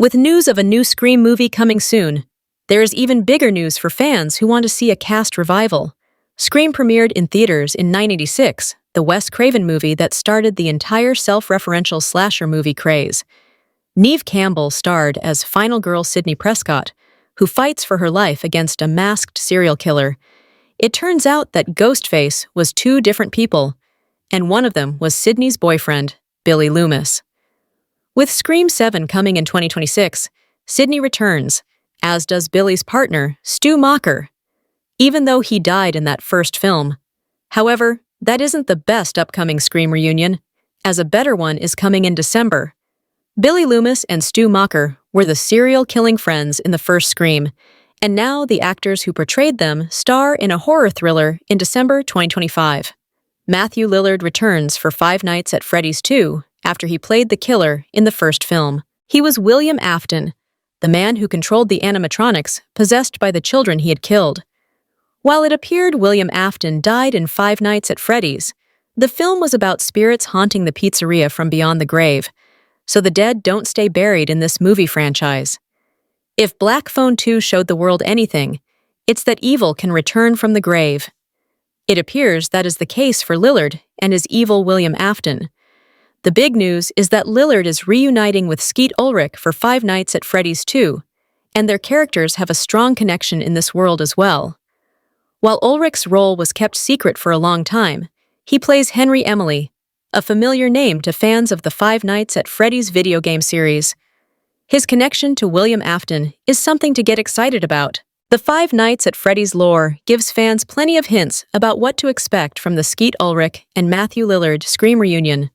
With news of a new Scream movie coming soon, there is even bigger news for fans who want to see a cast revival. Scream premiered in theaters in 1986, the Wes Craven movie that started the entire self-referential slasher movie craze. Neve Campbell starred as final girl Sidney Prescott, who fights for her life against a masked serial killer. It turns out that Ghostface was two different people, and one of them was Sidney's boyfriend, Billy Loomis. With Scream 7 coming in 2026, Sidney returns, as does Billy's partner, Stu Macher, even though he died in that first film. However, that isn't the best upcoming Scream reunion, as a better one is coming in December. Billy Loomis and Stu Macher were the serial-killing friends in the first Scream, and now the actors who portrayed them star in a horror thriller in December 2025. Matthew Lillard returns for Five Nights at Freddy's 2 after he played the killer in the first film. He was William Afton, the man who controlled the animatronics possessed by the children he had killed. While it appeared William Afton died in Five Nights at Freddy's, the film was about spirits haunting the pizzeria from beyond the grave, so the dead don't stay buried in this movie franchise. If Black Phone 2 showed the world anything, it's that evil can return from the grave. It appears that is the case for Lillard and his evil William Afton. The big news is that Lillard is reuniting with Skeet Ulrich for Five Nights at Freddy's 2, and their characters have a strong connection in this world as well. While Ulrich's role was kept secret for a long time, he plays Henry Emily, a familiar name to fans of the Five Nights at Freddy's video game series. His connection to William Afton is something to get excited about. The Five Nights at Freddy's lore gives fans plenty of hints about what to expect from the Skeet Ulrich and Matthew Lillard Scream reunion.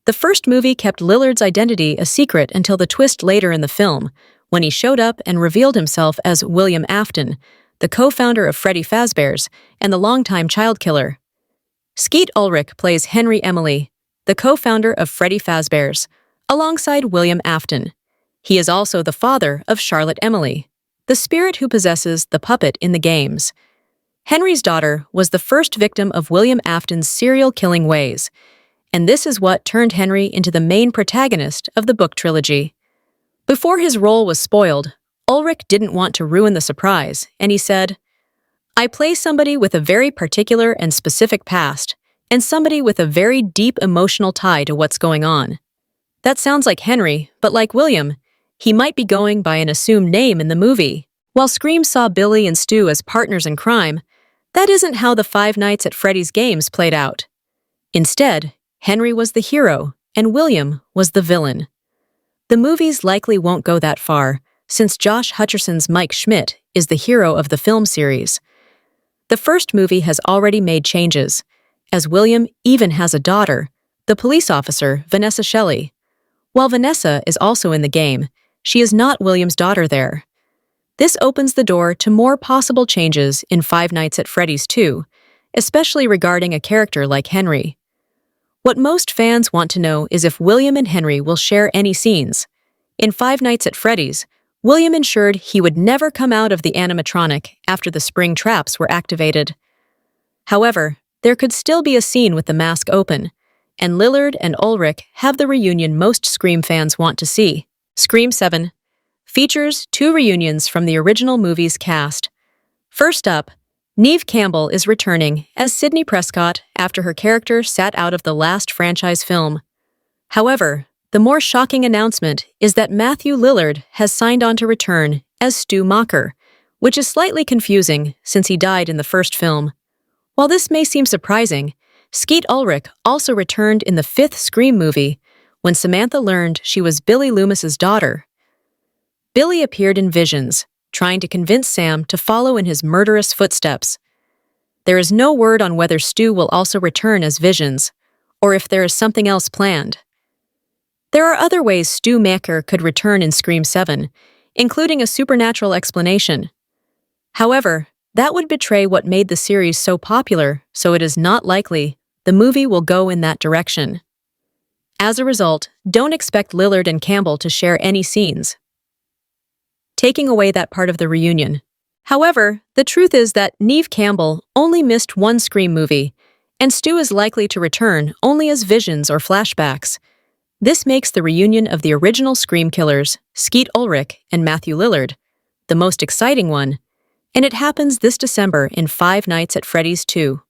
The first movie kept Lillard's identity a secret until the twist later in the film, when he showed up and revealed himself as William Afton, the co-founder of Freddy Fazbear's and the longtime child killer. Skeet Ulrich plays Henry Emily, the co-founder of Freddy Fazbear's, alongside William Afton. He is also the father of Charlotte Emily, the spirit who possesses the puppet in the games. Henry's daughter was the first victim of William Afton's serial-killing ways, and this is what turned Henry into the main protagonist of the book trilogy. Before his role was spoiled, Ulrich didn't want to ruin the surprise, and he said, "I play somebody with a very particular and specific past, and somebody with a very deep emotional tie to what's going on." That sounds like Henry, but like William, he might be going by an assumed name in the movie. While Scream saw Billy and Stu as partners in crime, that isn't how the Five Nights at Freddy's games played out. Instead, Henry was the hero, and William was the villain. The movies likely won't go that far, since Josh Hutcherson's Mike Schmidt is the hero of the film series. The first movie has already made changes, as William even has a daughter, the police officer, Vanessa Shelley. While Vanessa is also in the game, she is not William's daughter there. This opens the door to more possible changes in Five Nights at Freddy's 2, especially regarding a character like Henry. What most fans want to know is if William and Henry will share any scenes. In Five Nights at Freddy's, William ensured he would never come out of the animatronic after the spring traps were activated. However, there could still be a scene with the mask open, and Lillard and Ulrich have the reunion most Scream fans want to see. Scream 7 features two reunions from the original movie's cast. First up, Neve Campbell is returning as Sidney Prescott after her character sat out of the last franchise film. However, the more shocking announcement is that Matthew Lillard has signed on to return as Stu Macher, which is slightly confusing since he died in the first film. While this may seem surprising, Skeet Ulrich also returned in the fifth Scream movie when Samantha learned she was Billy Loomis's daughter. Billy appeared in visions, trying to convince Sam to follow in his murderous footsteps. There is no word on whether Stu will also return as Visions, or if there is something else planned. There are other ways Stu Macher could return in Scream 7, including a supernatural explanation. However, that would betray what made the series so popular, so it is not likely the movie will go in that direction. As a result, don't expect Lillard and Campbell to share any scenes, taking away that part of the reunion. However, the truth is that Neve Campbell only missed one Scream movie, and Stu is likely to return only as visions or flashbacks. This makes the reunion of the original Scream killers, Skeet Ulrich and Matthew Lillard, the most exciting one, and it happens this December in Five Nights at Freddy's 2.